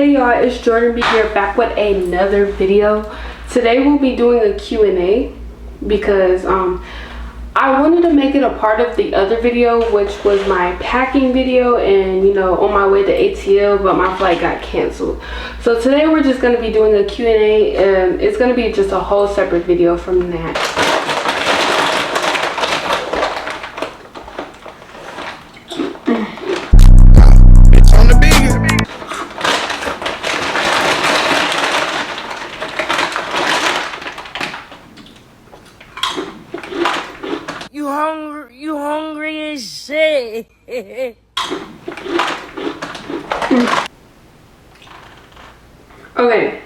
Hey y'all, it's Jordan B here, back with another video. Today we'll be doing a Q&A because I wanted to make it a part of the other video, which was my packing video and on my way to ATL, but my flight got canceled. So today we're just going to be doing a Q&A, and it's going to be just a whole separate video from that. You hungry as shit. Okay,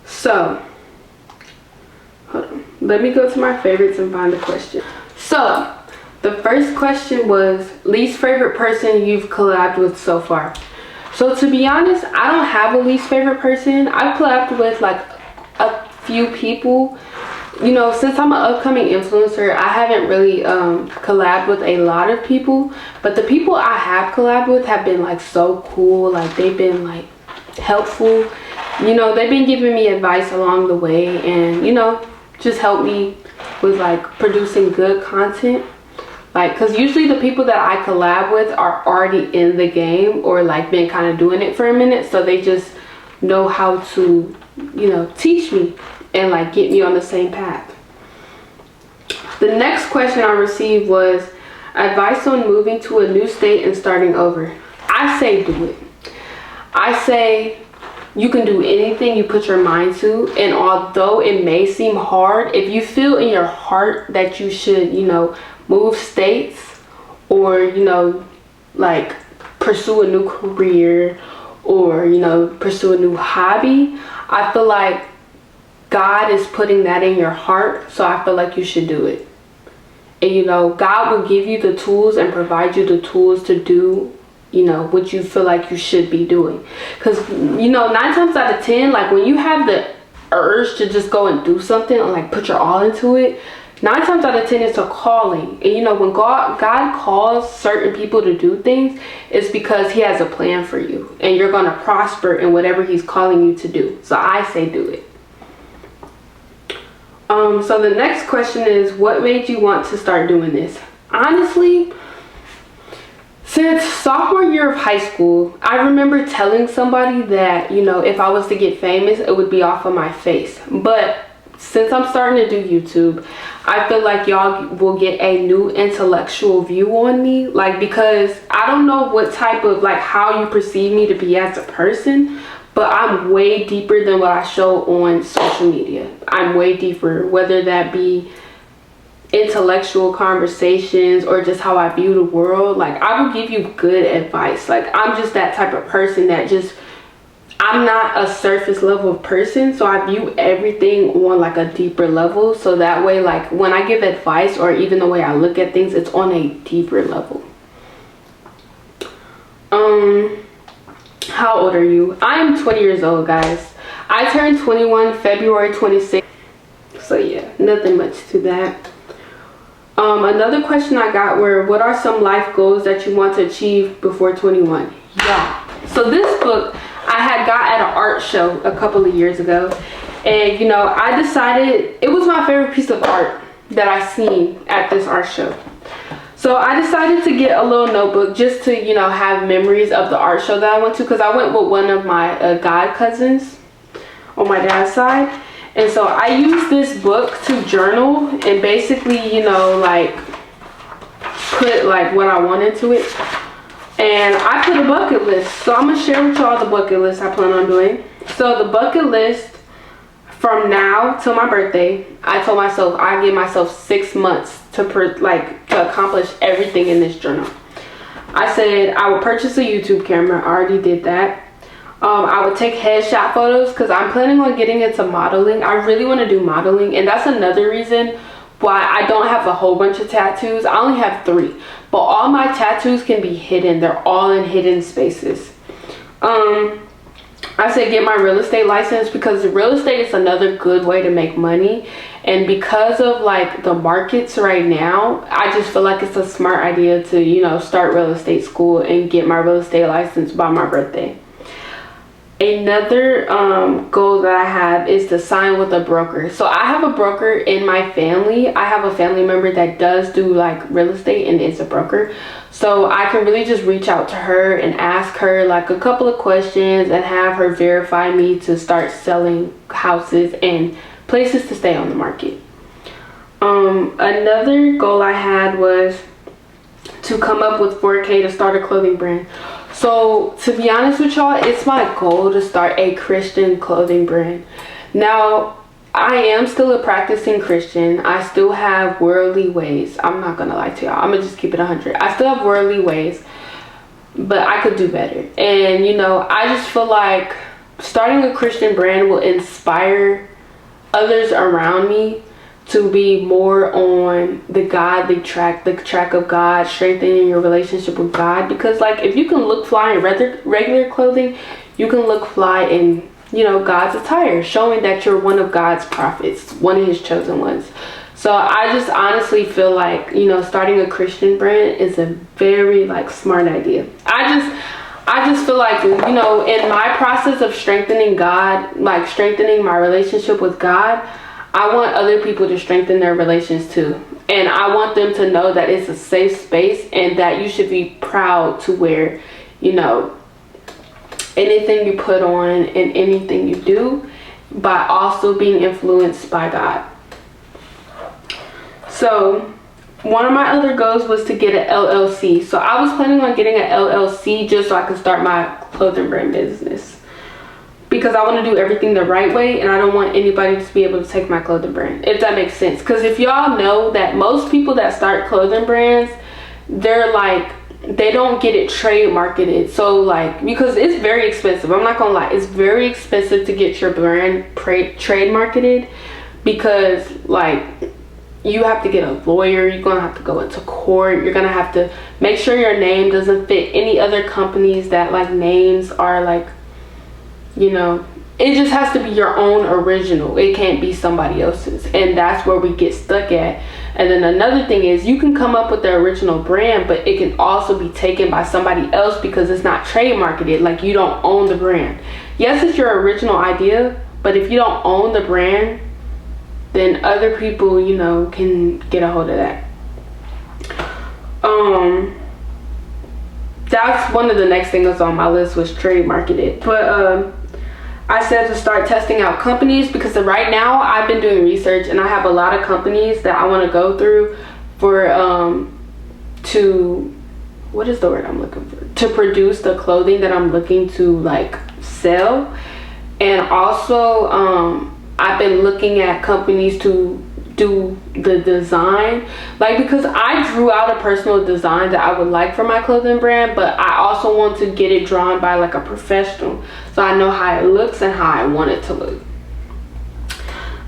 so hold on, let me go to my favorites and find a question. So the first question was least favorite person you've collabed with so far. So to be honest, I don't have a least favorite person. I've collabed with like a few people. Since I'm an upcoming influencer, I haven't really collabed with a lot of people, but the people I have collabed with have been like so cool. Like they've been like helpful. They've been giving me advice along the way, and just help me with like producing good content. Like, because usually the people that I collab with are already in the game or like been kind of doing it for a minute, so they just know how to teach me and like get me on the same path. The next question I received was advice on moving to a new state and starting over. I say do it. I say you can do anything you put your mind to, and although it may seem hard, if you feel in your heart that you should move states or like pursue a new career or pursue a new hobby, I feel like God is putting that in your heart, so I feel like you should do it. And God will give you the tools and provide you the tools to do what you feel like you should be doing. Because 9 times out of 10, like when you have the urge to just go and do something or like put your all into it, 9 times out of 10 it's a calling. And when God calls certain people to do things, it's because he has a plan for you and you're going to prosper in whatever he's calling you to do. So I say do it. So the next question is, what made you want to start doing this? Honestly, since sophomore year of high school, I remember telling somebody that, if I was to get famous, it would be off of my face. But since I'm starting to do YouTube, I feel like y'all will get a new intellectual view on me. Like, because I don't know what type of, like, how you perceive me to be as a person, but I'm way deeper than what I show on social media. I'm way deeper, whether that be intellectual conversations or just how I view the world. Like, I will give you good advice. Like, I'm just that type of person that I'm not a surface level person, so I view everything on like a deeper level. So that way, like when I give advice or even the way I look at things, it's on a deeper level. How old are you? I am 20 years old, guys. I turned 21 February 26th. So yeah, nothing much to that. Another question I got were, what are some life goals that you want to achieve before 21? Yeah. So this book I had got at an art show a couple of years ago, and I decided it was my favorite piece of art that I seen at this art show. So I decided to get a little notebook just to have memories of the art show that I went to, because I went with one of my god cousins on my dad's side. And so I used this book to journal and basically like put like what I want into it. And I put a bucket list. So I'm going to share with y'all the bucket list I plan on doing. So the bucket list from now till my birthday, I told myself I give myself 6 months to accomplish everything in this journal. I said I would purchase a YouTube camera. I already did that. I would take headshot photos because I'm planning on getting into modeling. I really want to do modeling, and that's another reason why I don't have a whole bunch of tattoos. I only have 3, but all my tattoos can be hidden. They're all in hidden spaces. I said get my real estate license because real estate is another good way to make money, and because of like the markets right now, I just feel like it's a smart idea to start real estate school and get my real estate license by my birthday. Another goal that I have is to sign with a broker. So I have a broker in my family. I have a family member that does do like real estate and is a broker. So I can really just reach out to her and ask her like a couple of questions and have her verify me to start selling houses and places to stay on the market. Another goal I had was to come up with $4K to start a clothing brand. So to be honest with y'all, it's my goal to start a Christian clothing brand. Now, I am still a practicing Christian. I still have worldly ways. I'm not gonna lie to y'all. I'm gonna just keep it 100. I still have worldly ways, but I could do better. And you know, I just feel like starting a Christian brand will inspire others around me to be more on the godly track, the track of God, strengthening your relationship with God. Because like, if you can look fly in regular clothing, you can look fly in, you know, God's attire, showing that you're one of God's prophets, one of his chosen ones. So I just honestly feel like, you know, starting a Christian brand is a very like smart idea. I just feel like, you know, in my process of strengthening God, like strengthening my relationship with God, I want other people to strengthen their relations too. And I want them to know that it's a safe space and that you should be proud to wear, you know, anything you put on and anything you do, by also being influenced by God. So one of my other goals was to get an LLC. So I was planning on getting an LLC just so I could start my clothing brand business, because I want to do everything the right way and I don't want anybody to be able to take my clothing brand, if that makes sense. Because if y'all know that most people that start clothing brands, they're like, they don't get it trade marketed. So like, because it's very expensive, I'm not gonna lie, it's very expensive to get your brand trade marketed, because like, you have to get a lawyer, you're gonna have to go into court, you're gonna have to make sure your name doesn't fit any other companies that like names are like, you know, it just has to be your own original. It can't be somebody else's. And that's where we get stuck at. And then another thing is, you can come up with the original brand, but it can also be taken by somebody else because it's not trade marketed. Like, you don't own the brand. Yes, it's your original idea, but if you don't own the brand, then other people, you know, can get a hold of that. That's one of the next things on my list, was trade marketed. But I said to start testing out companies, because right now I've been doing research and I have a lot of companies that I want to go through for to, what is the word I'm looking for, to produce the clothing that I'm looking to like sell. And also I've been looking at companies to do the design, like, because I drew out a personal design that I would like for my clothing brand, but I also want to get it drawn by like a professional, so I know how it looks and how I want it to look.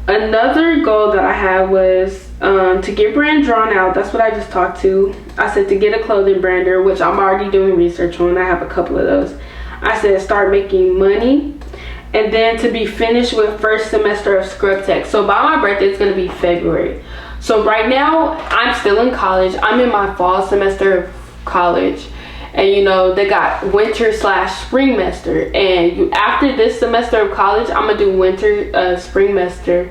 Another goal that I had was to get brand drawn out. That's what I just talked to. I said to get a clothing brander, which I'm already doing research on. I have a couple of those. I said start making money, and then to be finished with first semester of Scrub Tech. So by my birthday, it's going to be February. So right now, I'm still in college. I'm in my fall semester of college. And you know, they got winter / spring semester. And after this semester of college, I'm going to do winter spring semester.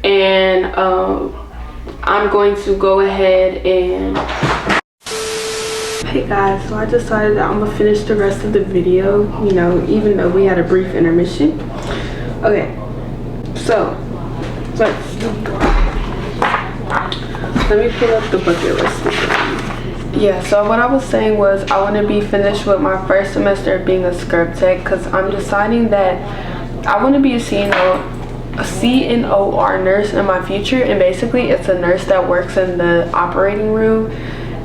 And I'm going to go ahead and... Hey guys, so I decided that I'm gonna finish the rest of the video, you know, even though we had a brief intermission. Okay, so let me pull up the bucket list. Yeah, so what I was saying was I want to be finished with my first semester of being a Scrub Tech, because I'm deciding that I want to be a CNOR nurse in my future. And basically it's a nurse that works in the operating room.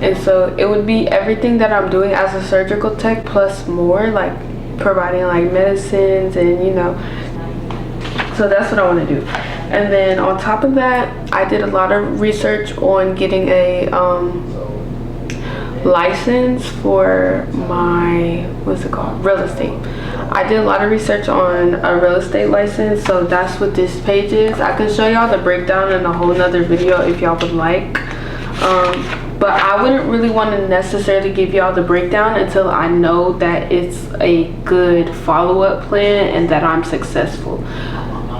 And so it would be everything that I'm doing as a surgical tech plus more, like providing like medicines and, you know, so that's what I want to do. And then on top of that, I did a lot of research on getting a license for my, what's it called, real estate. I did a lot of research on a real estate license, so that's what this page is. I can show y'all the breakdown in a whole nother video if y'all would like. But I wouldn't really want to necessarily give y'all the breakdown until I know that it's a good follow-up plan and that I'm successful.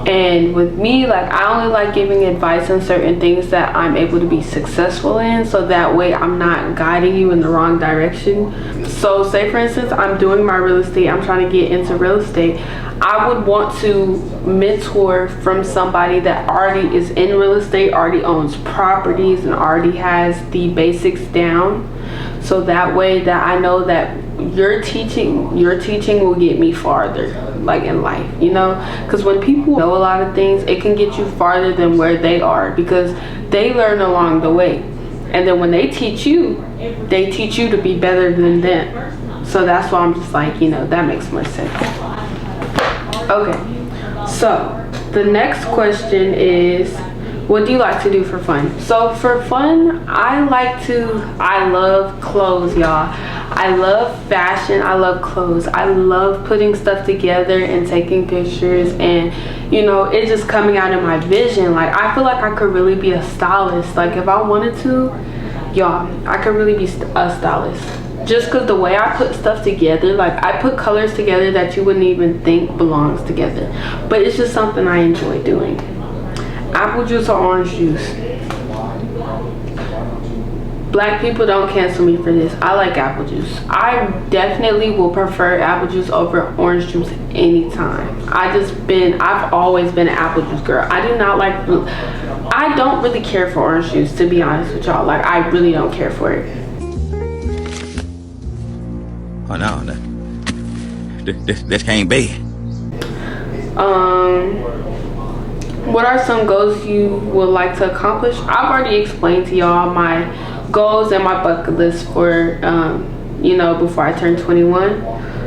And with me, like, I only like giving advice on certain things that I'm able to be successful in, so that way I'm not guiding you in the wrong direction. So say for instance, I'm doing my real estate, I'm trying to get into real estate. I would want to mentor from somebody that already is in real estate, already owns properties, and already has the basics down. So that way that I know that your teaching will get me farther, like, in life, you know? Because when people know a lot of things, it can get you farther than where they are, because they learn along the way. And then when they teach you to be better than them. So that's why I'm just like, you know, that makes more sense. Okay, so the next question is, what do you like to do for fun? So for fun, I love clothes, y'all. I love fashion, I love clothes. I love putting stuff together and taking pictures, and, you know, it just coming out in my vision. Like, I feel like I could really be a stylist. Like, if I wanted to, y'all, I could really be a stylist. Just because the way I put stuff together, like, I put colors together that you wouldn't even think belongs together. But it's just something I enjoy doing. Apple juice or orange juice? Black people, don't cancel me for this. I like apple juice. I definitely will prefer apple juice over orange juice anytime. I've always been an apple juice girl. I don't really care for orange juice, to be honest with y'all. Like, I really don't care for it. Oh no, this can't be. What are some goals you would like to accomplish? I've already explained to y'all my goals and my bucket list for, you know, before I turn 21.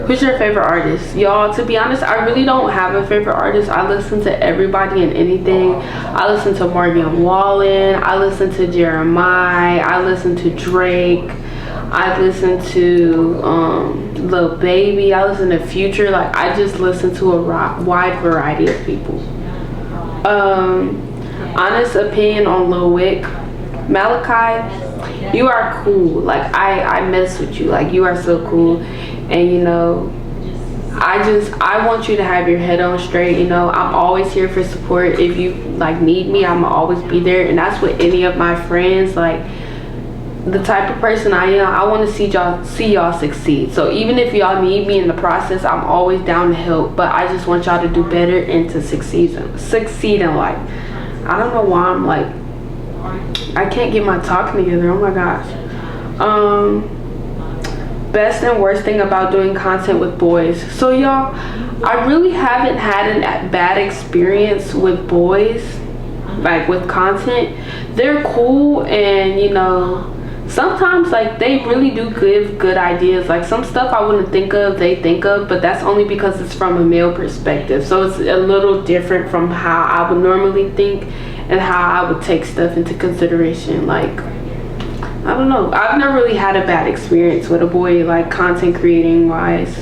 Who's your favorite artist? Y'all, to be honest, I really don't have a favorite artist. I listen to everybody and anything. I listen to Morgan Wallen. I listen to Jeremiah. I listen to Drake. I listen to Lil Baby. I listen to Future. Like, I just listen to a wide variety of people. Honest opinion on Lil Wick. Malachi, you are cool. Like, I mess with you. Like, you are so cool. And, you know, I want you to have your head on straight. You know, I'm always here for support. If you, like, need me, I'm always be there. And that's with any of my friends. Like, the type of person I am, I want to see y'all succeed. So even if y'all need me in the process, I'm always down to help. But I just want y'all to do better and to succeed in life. I don't know why I'm like, I can't get my talking together. Oh my gosh. Best and worst thing about doing content with boys. So y'all, I really haven't had a bad experience with boys, like, with content. They're cool, and, you know, sometimes, like, they really do give good ideas. Like, some stuff I wouldn't think of, they think of, but that's only because it's from a male perspective. So it's a little different from how I would normally think and how I would take stuff into consideration. Like, I don't know. I've never really had a bad experience with a boy, like, content creating wise.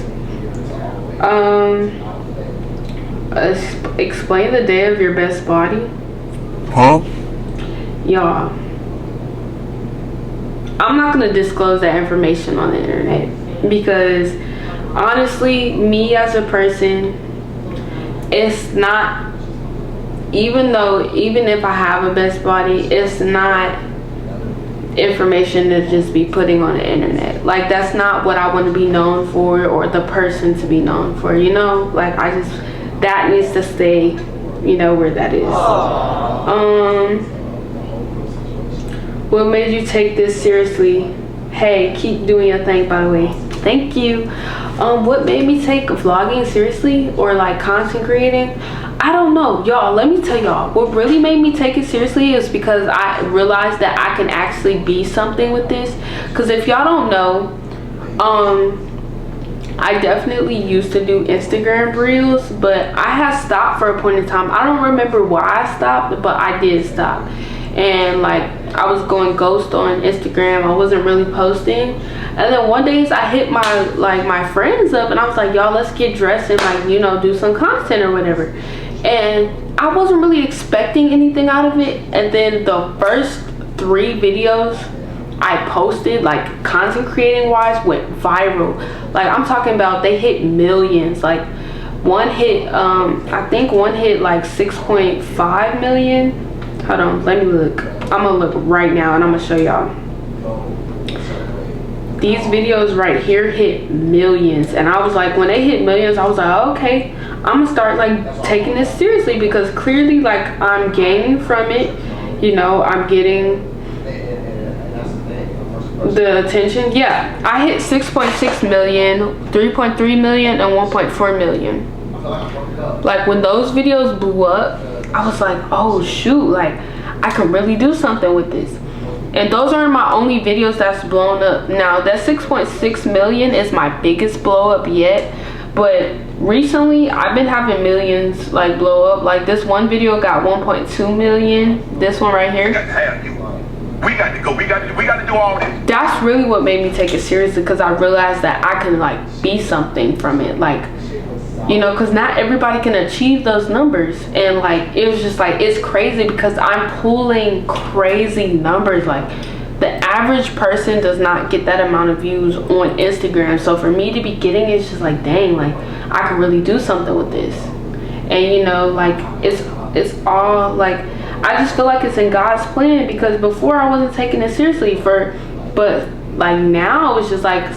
Explain the day of your best body. Huh? Y'all, I'm not gonna disclose that information on the internet, because honestly, me as a person, it's not, even if I have a best body, it's not information to just be putting on the internet. Like, that's not what I want to be known for, or the person to be known for, you know? Like, that needs to stay, you know, where that is. What made you take this seriously? Hey, keep doing your thing, by the way. Thank you. What made me take vlogging seriously, or like content creating? I don't know, y'all. Let me tell y'all, what really made me take it seriously is because I realized that I can actually be something with this. Because if y'all don't know, I definitely used to do Instagram reels, but I had stopped for a point in time. I don't remember why I stopped, but I did stop. And like, I was going ghost on Instagram. I wasn't really posting. And then one day I hit my friends up, and I was like, y'all, let's get dressed and, like, you know, do some content or whatever. And I wasn't really expecting anything out of it. And then the first 3 videos I posted, like content creating wise, went viral. Like I'm talking about, they hit millions. Like one hit, I think one hit like 6.5 million. Hold on, let me look. I'm gonna look right now and I'm gonna show y'all. These videos right here hit millions, and I was like, when they hit millions, I was like, oh, okay, I'm gonna start like taking this seriously, because clearly like I'm gaining from it. You know, I'm getting the attention. Yeah, I hit 6.6 million, 3.3 million, and 1.4 million. Like when those videos blew up, I was like, oh shoot, like I can really do something with this. And those aren't my only videos that's blown up. Now that 6.6 million is my biggest blow up yet, but recently I've been having millions like blow up. Like this one video got 1.2 million. This one right here. We got to go. We got to do all this. That's really what made me take it seriously, because I realized that I can like be something from it. Like, you know, because not everybody can achieve those numbers. And like it was just like, it's crazy because I'm pulling crazy numbers. Like the average person does not get that amount of views on Instagram. So for me to be getting it, it's just like, dang, like I can really do something with this. And you know, like it's all like, I just feel like it's in God's plan, because before I wasn't taking it seriously but like now it's just like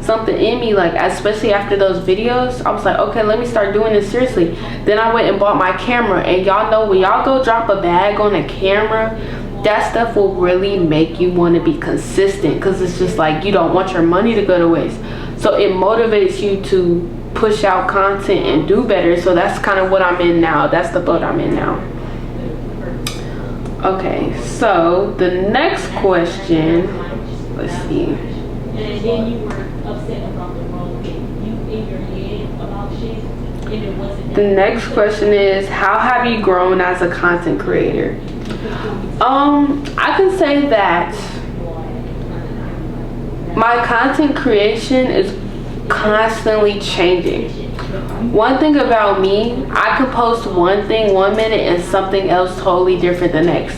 something in me, like especially after those videos, I was like, okay, let me start doing this seriously. Then I went and bought my camera, and y'all know when y'all go drop a bag on a camera, that stuff will really make you want to be consistent, because it's just like you don't want your money to go to waste. So it motivates you to push out content and do better. So that's kind of what I'm in now. That's the boat I'm in now. Okay, so the next question, let's see. And then you were upset about the wrong thing. You in your head about shit, and it wasn't. The next question is, how have you grown as a content creator? I can say that my content creation is constantly changing. One thing about me, I could post one thing 1 minute and something else totally different the next.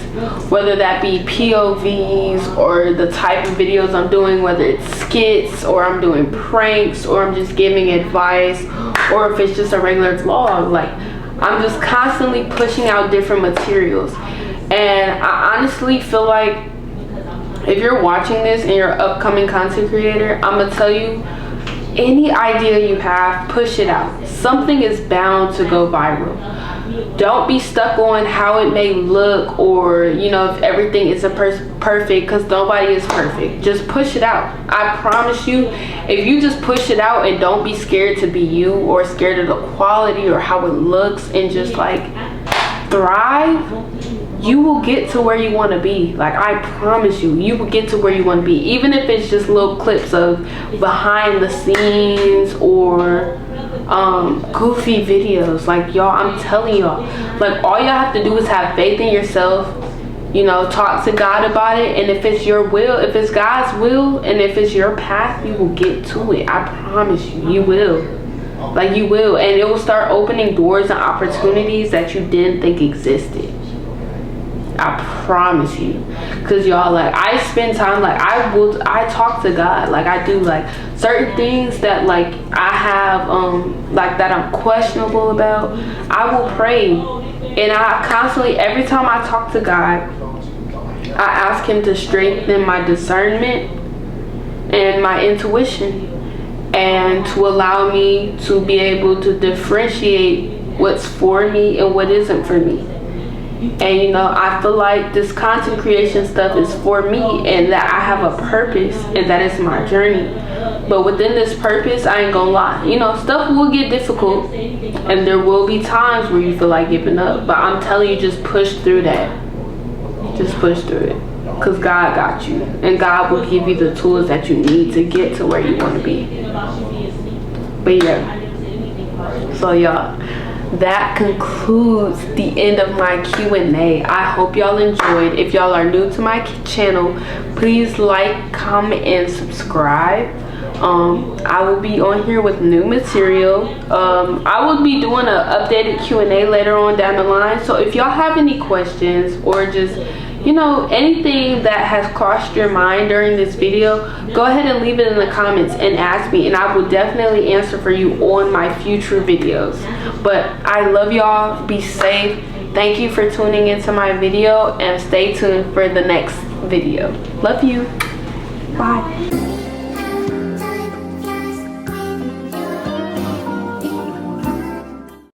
Whether that be POVs or the type of videos I'm doing, whether it's skits or I'm doing pranks or I'm just giving advice, or if it's just a regular vlog. Like I'm just constantly pushing out different materials. And I honestly feel like if you're watching this and you're an upcoming content creator, I'm gonna tell you, any idea you have, push it out. Something is bound to go viral. Don't be stuck on how it may look, or you know, if everything isn't perfect, because nobody is perfect. Just push it out. I promise you, if you just push it out and don't be scared to be you, or scared of the quality or how it looks, and just like thrive, you will get to where you want to be. Like I promise you, you will get to where you want to be, even if it's just little clips of behind the scenes or goofy videos. Like y'all, I'm telling y'all, like all y'all have to do is have faith in yourself, you know, talk to God about it, and if it's your will, if it's God's will, and if it's your path, you will get to it. I promise you, you will. Like you will, and it will start opening doors and opportunities that you didn't think existed. I promise you. Because y'all, like I spend time, like I talk to God. Like I do, like certain things that like I have like that I'm questionable about, I will pray. And I constantly, every time I talk to God, I ask him to strengthen my discernment and my intuition, and to allow me to be able to differentiate what's for me and what isn't for me. And you know, I feel like this content creation stuff is for me, and that I have a purpose, and that is my journey. But within this purpose, I ain't gonna lie, you know, stuff will get difficult, and there will be times where you feel like giving up. But I'm telling you, just push through that. Just push through it, because God got you, and God will give you the tools that you need to get to where you want to be. But yeah, so y'all, that concludes the end of my Q&A. I hope y'all enjoyed. If y'all are new to my channel, please like, comment, and subscribe. I will be on here with new material. I will be doing an updated Q&A later on down the line. So if y'all have any questions, or just, you know, anything that has crossed your mind during this video, go ahead and leave it in the comments and ask me, and I will definitely answer for you on my future videos. But I love y'all. Be safe. Thank you for tuning into my video, and stay tuned for the next video. Love you. Bye.